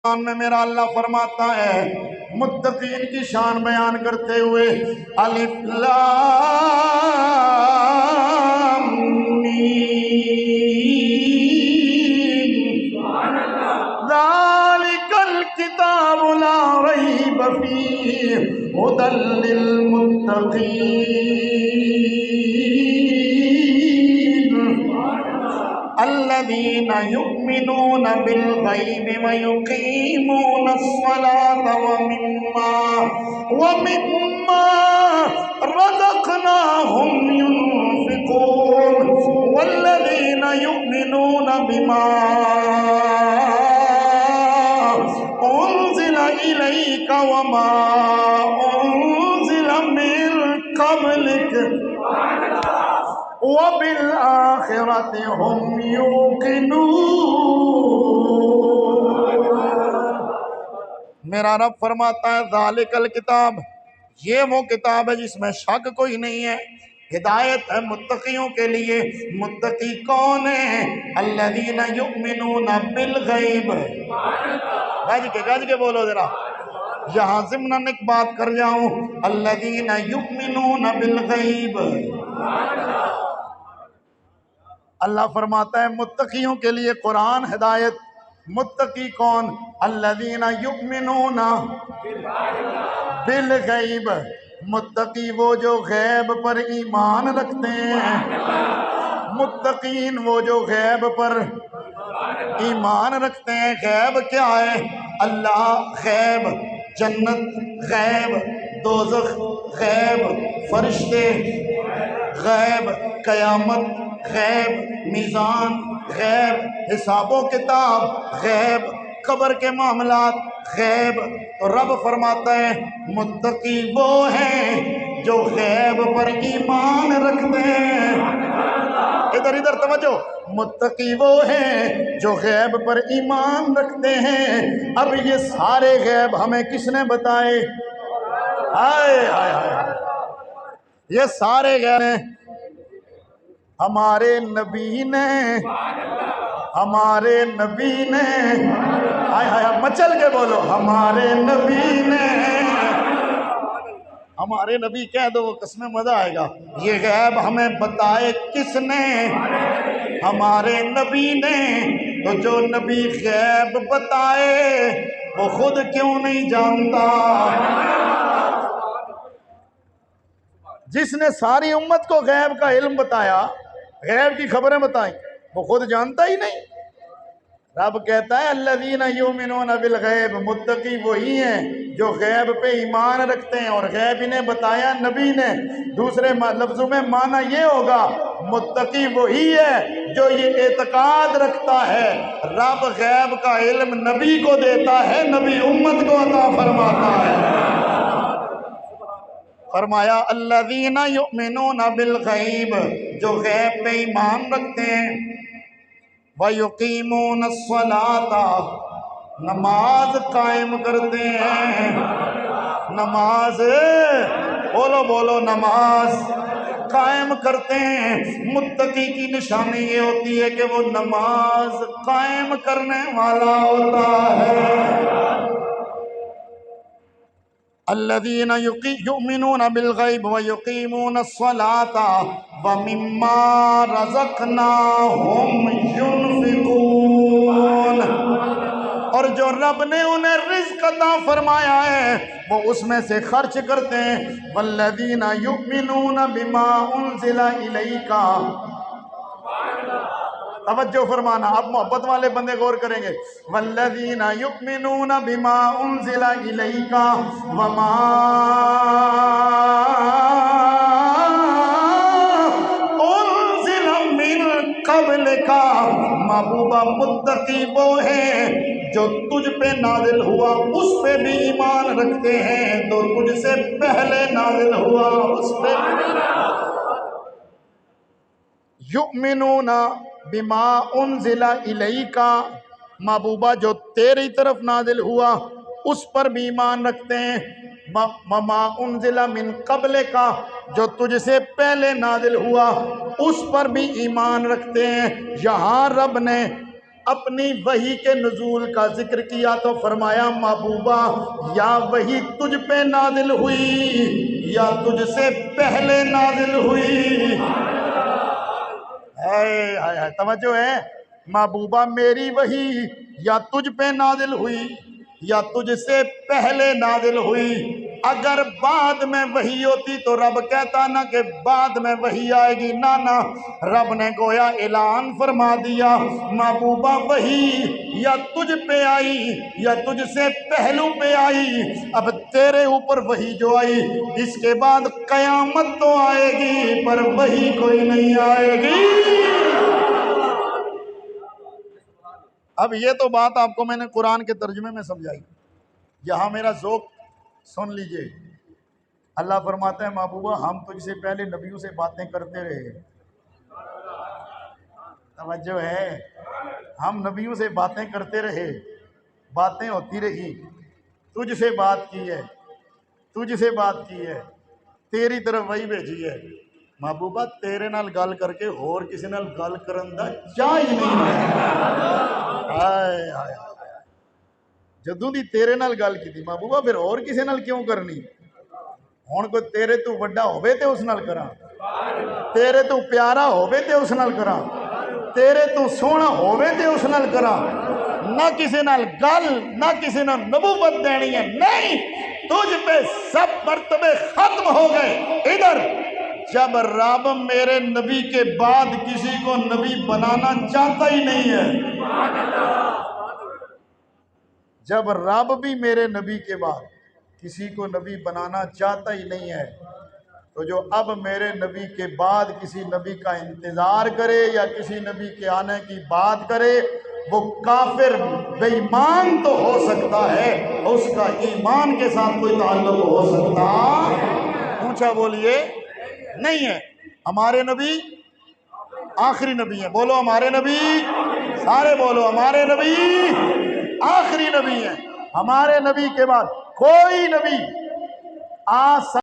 میں میرا اللہ فرماتا ہے متقین کی شان بیان کرتے ہوئے الف لام میم ذالک الکتاب لا ریب فیہ ھدی للمتقین الذين يؤمنون بالغيب ويقيمون الصلاة ومما رزقناهم ينفقون والذين يؤمنون بما أنزل إليك وما أنزل من قبلك وبالآخرة هم يوقنون۔ میرا رب فرماتا ہے ذالک الکتاب، یہ وہ کتاب ہے جس میں شک کوئی نہیں ہے، ہدایت ہے متقیوں کے لیے۔ متقی کون ہیں؟ الذین یؤمنون بالغیب۔ گج کے بولو ذرا، یہاں ضمناً ایک بات کر جاؤں، الذین یؤمنون بالغیب۔ اللہ فرماتا ہے متقیوں کے لیے قرآن ہدایت۔ متقی کون؟ الذین یؤمنون بالغیب، متقی وہ جو غیب پر ایمان رکھتے ہیں۔ متقین وہ جو غیب پر ایمان رکھتے ہیں۔ غیب کیا ہے؟ اللہ غیب، جنت غیب، دوزخ غیب، فرشتے غیب، قیامت غیب، میزان غیب، حساب و کتاب غیب، قبر کے معاملات غیب۔ تو رب فرماتا ہے متقی وہ ہیں جو غیب پر ایمان رکھتے ہیں۔ ادھر توجہ، متقی وہ ہیں جو غیب پر ایمان رکھتے ہیں۔ اب یہ سارے غیب ہمیں کس نے بتائے؟ ہائے ہائے ہائے، یہ سارے غیب ہیں ہمارے نبی نے، ہمارے نبی نے، ہائے ہائے مچل کے بولو، ہمارے نبی نے، ہمارے نبی کہہ دو، قسم مزہ آئے گا۔ یہ غیب ہمیں بتائے کس نے؟ ہمارے نبی نے۔ تو جو نبی غیب بتائے وہ خود کیوں نہیں جانتا؟ جس نے ساری امت کو غیب کا علم بتایا، غیب کی خبریں بتائیں، وہ خود جانتا ہی نہیں۔ رب کہتا ہے الذین یؤمنون بالغیب، متقی وہی ہیں جو غیب پہ ایمان رکھتے ہیں، اور غیب انہیں بتایا نبی نے۔ دوسرے لفظوں میں معنی یہ ہوگا متقی وہی ہے جو یہ اعتقاد رکھتا ہے رب غیب کا علم نبی کو دیتا ہے، نبی امت کو عطا فرماتا ہے۔ فرمایا الذین یؤمنون بالغیب، جو غیب پہ ایمان رکھتے ہیں، وَيُقِيمُونَ الصَّلَاةَ، نماز قائم کرتے ہیں۔ نماز بولو نماز قائم کرتے ہیں۔ متقی کی نشانی یہ ہوتی ہے کہ وہ نماز قائم کرنے والا ہوتا ہے۔ الذین یؤمنون بالغیب ویقیمون الصلاۃ ومما رزقناہم ینفقون، اور جو رب نے انہیں رزق عطا فرمایا ہے وہ اس میں سے خرچ کرتے ہیں۔ والذین یؤمنون بما انزل الیک، توجہ فرمانا، اب محبت والے بندے غور کریں گے۔ والذین یؤمنون بما انزل الیک وما انزل من قبلک، محبوبہ متقی وہ ہیں جو تجھ پہ نازل ہوا اس پہ بھی ایمان رکھتے ہیں، تو تجھ سے پہلے نازل ہوا اس پہ یؤمنون بما انزل الیک، محبوبہ جو تیری طرف نازل ہوا اس پر بھی ایمان رکھتے ہیں۔ وما انزل من قبلک، جو تجھ سے پہلے نازل ہوا اس پر بھی ایمان رکھتے ہیں۔ یہاں رب نے اپنی وحی کے نزول کا ذکر کیا تو فرمایا محبوبہ یا وحی تجھ پہ نازل ہوئی یا تجھ سے پہلے نازل ہوئی؟ توجہ ہے محبوبہ میری وحی یا تجھ پہ نازل ہوئی یا تجھ سے پہلے نازل ہوئی؟ اگر بعد میں وحی ہوتی تو رب کہتا نا کہ بعد میں وحی آئے گی، نانا رب نے گویا اعلان فرما دیا محبوبہ وحی یا تجھ پہ آئی یا تجھ سے پہلو پہ آئی، اب تیرے اوپر وحی جو آئی اس کے بعد قیامت تو آئے گی پر وحی کوئی نہیں آئے گی۔ اب یہ تو بات آپ کو میں نے قرآن کے ترجمے میں سمجھائی، یہاں میرا ذوق سن لیجئے۔ اللہ فرماتا ہے محبوبہ ہم تجھ سے پہلے نبیوں سے باتیں کرتے رہے، توجہ ہے، ہم نبیوں سے باتیں کرتے رہے، باتیں ہوتی رہی، تجھ سے بات کی ہے، تجھ سے بات کی ہے، تیری طرف وہی بھیجی ہے۔ محبوبہ تیرے نال گل کر کے اور کسی نال گل کرن دا چاہی نہیں ہے۔ جدوں دی تیرے نال گل کی تھی محبوبہ پھر اور کسی نال کیوں کرنی؟ ہن کوئی تیرے تو وڈا ہوے تے اس نال کراں، تیرے تو پیارا ہوے تے اس نال کراں، تیرے تو سونا ہوے تے اس نال کراں، نہ کسی نال گل نہ کسی نال نبوت دینی ہے، نہیں، تجھ پہ سب مرتبے ختم ہو گئے۔ ادھر جب رب میرے نبی کے بعد کسی کو نبی بنانا چاہتا ہی نہیں ہے، جب رب بھی میرے نبی کے بعد کسی کو نبی بنانا چاہتا ہی نہیں ہے، تو جو اب میرے نبی کے بعد کسی نبی کا انتظار کرے یا کسی نبی کے آنے کی بات کرے وہ کافر بے ایمان تو ہو سکتا ہے، اس کا ایمان کے ساتھ کوئی تعلق ہو سکتا اونچا بولیے نہیں ہے۔ ہمارے نبی آخری نبی ہیں، بولو ہمارے نبی، سارے بولو ہمارے نبی آخری نبی ہیں، ہمارے نبی کے بعد کوئی نبی